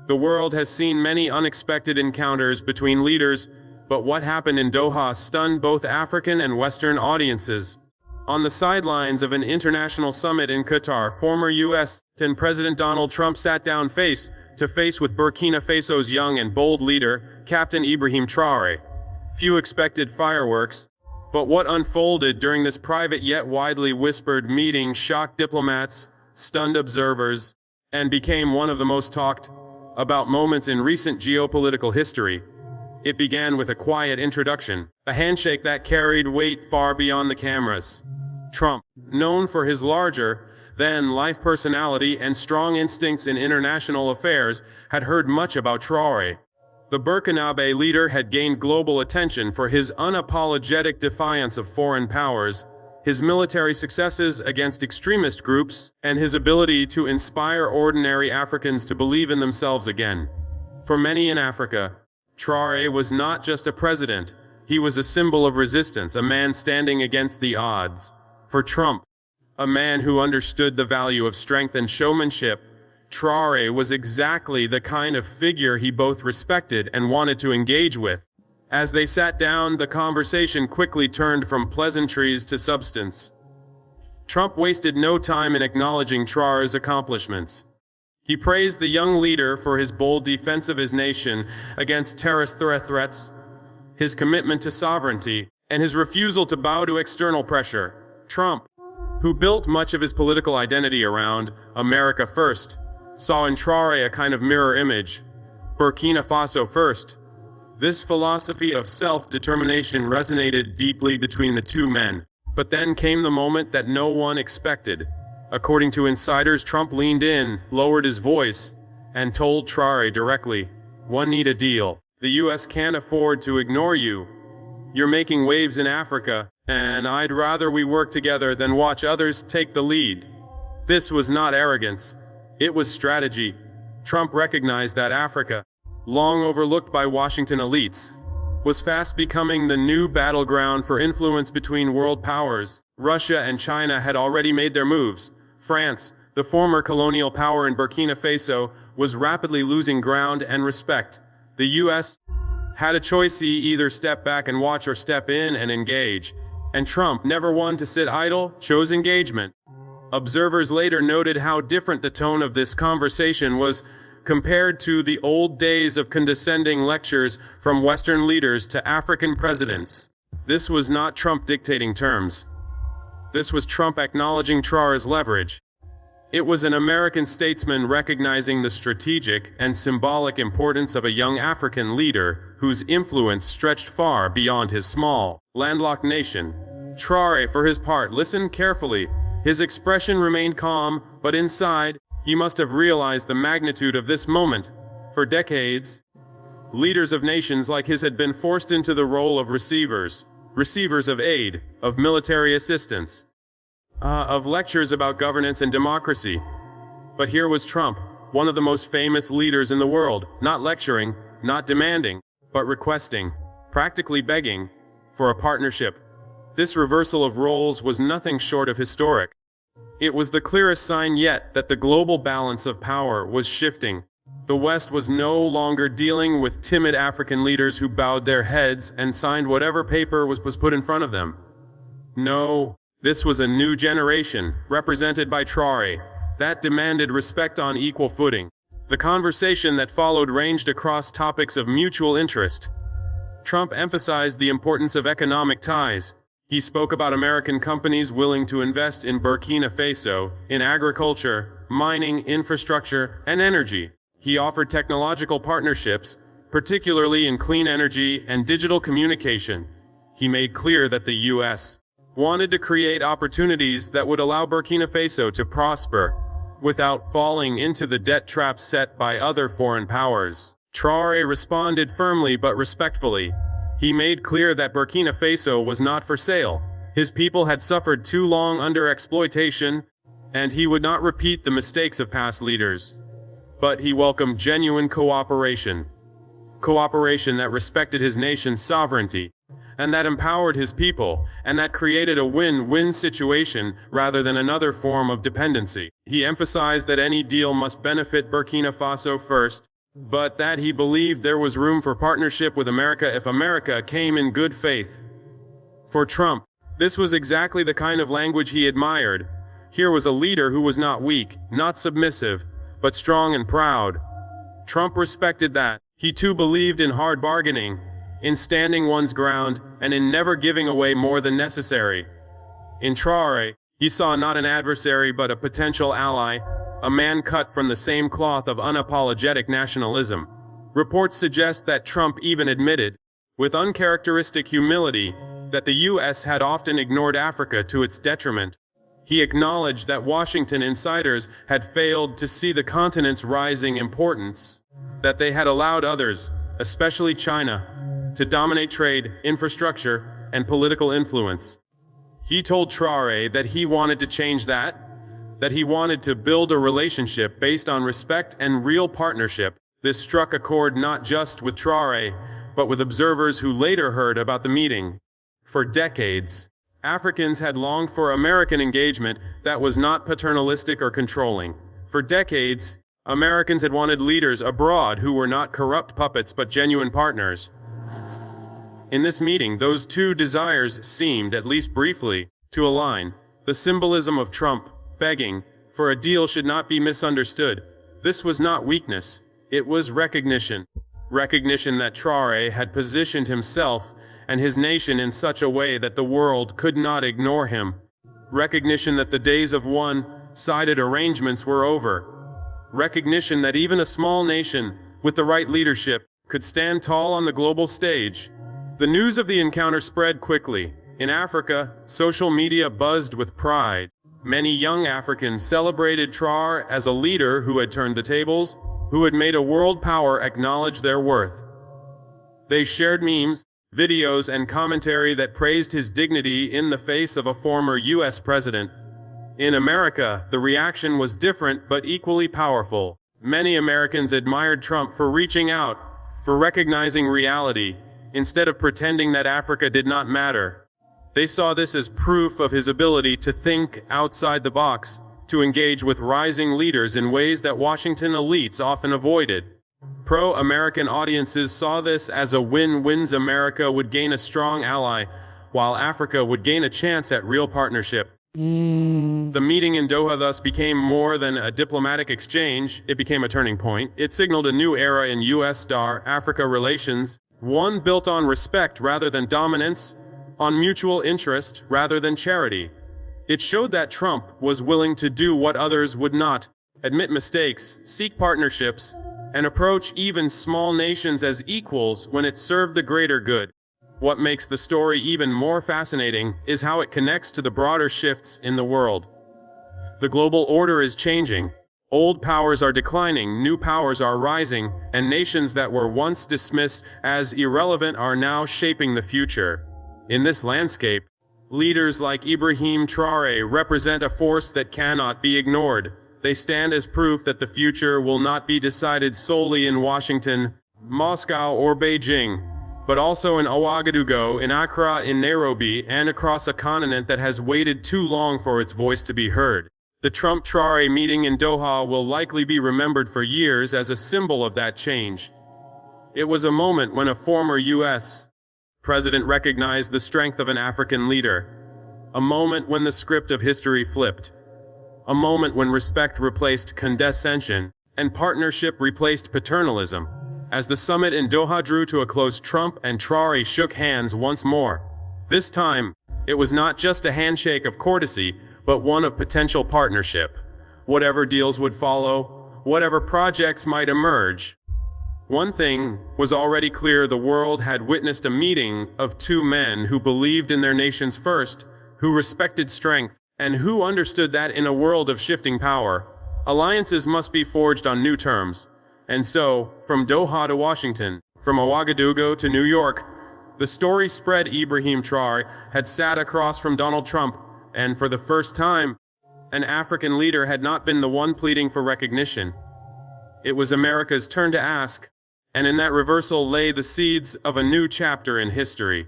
The world has seen many unexpected encounters between leaders, but what happened in Doha stunned both African and Western audiences. On the sidelines of an international summit in Qatar, former U.S. President Donald Trump sat down face to face with Burkina Faso's young and bold leader, Captain Ibrahim Traoré. Few expected fireworks, but what unfolded during this private yet widely whispered meeting shocked diplomats, stunned observers, and became one of the most talked about moments in recent geopolitical history. It began with a quiet introduction, a handshake that carried weight far beyond the cameras. Trump, known for his larger-than-life personality and strong instincts in international affairs, had heard much about Traoré. The Burkinabe leader had gained global attention for his unapologetic defiance of foreign powers, his military successes against extremist groups, and his ability to inspire ordinary Africans to believe in themselves again. For many in Africa, Traoré was not just a president, he was a symbol of resistance, a man standing against the odds. For Trump, a man who understood the value of strength and showmanship, Traoré was exactly the kind of figure he both respected and wanted to engage with. As they sat down, the conversation quickly turned from pleasantries to substance. Trump wasted no time in acknowledging Traoré's accomplishments. He praised the young leader for his bold defense of his nation against terrorist threats, his commitment to sovereignty, and his refusal to bow to external pressure. Trump, who built much of his political identity around America first, saw in Traoré a kind of mirror image, Burkina Faso first. This philosophy of self-determination resonated deeply between the two men. But then came the moment that no one expected. According to insiders, Trump leaned in, lowered his voice, and told Traoré directly, "We need a deal. The U.S. can't afford to ignore you. You're making waves in Africa, and I'd rather we work together than watch others take the lead." This was not arrogance. It was strategy. Trump recognized that Africa, long overlooked by Washington elites, was fast becoming the new battleground for influence between world powers. Russia and China had already made their moves. France, the former colonial power in Burkina Faso, was rapidly losing ground and respect. The U.S. had a choice: either step back and watch or step in and engage. And Trump, never one to sit idle, chose engagement. Observers later noted how different the tone of this conversation was compared to the old days of condescending lectures from Western leaders to African presidents. This was not Trump dictating terms. This was Trump acknowledging Traoré's leverage. It was an American statesman recognizing the strategic and symbolic importance of a young African leader whose influence stretched far beyond his small, landlocked nation. Traoré, for his part, listened carefully. His expression remained calm, but inside, he must have realized the magnitude of this moment. For decades, leaders of nations like his had been forced into the role of receivers of aid, of military assistance, of lectures about governance and democracy. But here was Trump, one of the most famous leaders in the world, not lecturing, not demanding, but requesting, practically begging, for a partnership. This reversal of roles was nothing short of historic. It was the clearest sign yet that the global balance of power was shifting. The West was no longer dealing with timid African leaders who bowed their heads and signed whatever paper was put in front of them. No, this was a new generation, represented by Traoré, that demanded respect on equal footing. The conversation that followed ranged across topics of mutual interest. Trump emphasized the importance of economic ties. He spoke about American companies willing to invest in Burkina Faso, in agriculture, mining, infrastructure, and energy. He offered technological partnerships, particularly in clean energy and digital communication. He made clear that the U.S. wanted to create opportunities that would allow Burkina Faso to prosper without falling into the debt trap set by other foreign powers. Traoré responded firmly but respectfully. He made clear that Burkina Faso was not for sale. His people had suffered too long under exploitation, and he would not repeat the mistakes of past leaders. But he welcomed genuine cooperation that respected his nation's sovereignty, and that empowered his people, and that created a win-win situation rather than another form of dependency. He emphasized that any deal must benefit Burkina Faso first, but that he believed there was room for partnership with America if America came in good faith. For Trump, this was exactly the kind of language he admired. Here was a leader who was not weak, not submissive, but strong and proud. Trump respected that. He too believed in hard bargaining, in standing one's ground, and in never giving away more than necessary. In Traoré, he saw not an adversary but a potential ally, a man cut from the same cloth of unapologetic nationalism. Reports suggest that Trump even admitted, with uncharacteristic humility, that the U.S. had often ignored Africa to its detriment. He acknowledged that Washington insiders had failed to see the continent's rising importance, that they had allowed others, especially China, to dominate trade, infrastructure, and political influence. He told Traoré that he wanted to change that he wanted to build a relationship based on respect and real partnership. This struck a chord not just with Traoré, but with observers who later heard about the meeting. For decades, Africans had longed for American engagement that was not paternalistic or controlling. For decades, Americans had wanted leaders abroad who were not corrupt puppets but genuine partners. In this meeting, those two desires seemed, at least briefly, to align. The symbolism of Trump begging for a deal should not be misunderstood. This was not weakness, it was recognition. Recognition that Traoré had positioned himself and his nation in such a way that the world could not ignore him. Recognition that the days of one-sided arrangements were over. Recognition that even a small nation, with the right leadership, could stand tall on the global stage. The news of the encounter spread quickly. In Africa, social media buzzed with pride. Many young Africans celebrated Traoré as a leader who had turned the tables, who had made a world power acknowledge their worth. They shared memes, videos, and commentary that praised his dignity in the face of a former U.S. president. In America, the reaction was different but equally powerful. Many Americans admired Trump for reaching out, for recognizing reality, instead of pretending that Africa did not matter. They saw this as proof of his ability to think outside the box, to engage with rising leaders in ways that Washington elites often avoided. Pro-American audiences saw this as a win-win. America would gain a strong ally, while Africa would gain a chance at real partnership. The meeting in Doha thus became more than a diplomatic exchange. It became a turning point. It signaled a new era in U.S.-Africa relations, one built on respect rather than dominance, on mutual interest rather than charity. It showed that Trump was willing to do what others would not, admit mistakes, seek partnerships, and approach even small nations as equals when it served the greater good. What makes the story even more fascinating is how it connects to the broader shifts in the world. The global order is changing. Old powers are declining, new powers are rising, and nations that were once dismissed as irrelevant are now shaping the future. In this landscape, leaders like Ibrahim Traoré represent a force that cannot be ignored. They stand as proof that the future will not be decided solely in Washington, Moscow, or Beijing, but also in Ouagadougou, in Accra, in Nairobi, and across a continent that has waited too long for its voice to be heard. The Trump-Traoré meeting in Doha will likely be remembered for years as a symbol of that change. It was a moment when a former U.S. president recognized the strength of an African leader. A moment when the script of history flipped. A moment when respect replaced condescension, and partnership replaced paternalism. As the summit in Doha drew to a close, Trump and Traoré shook hands once more. This time, it was not just a handshake of courtesy, but one of potential partnership. Whatever deals would follow, whatever projects might emerge. One thing was already clear: the world had witnessed a meeting of two men who believed in their nations first, who respected strength, and who understood that in a world of shifting power, alliances must be forged on new terms. And so, from Doha to Washington, from Ouagadougou to New York, the story spread. Ibrahim Traoré had sat across from Donald Trump, and for the first time, an African leader had not been the one pleading for recognition. It was America's turn to ask, and in that reversal lay the seeds of a new chapter in history.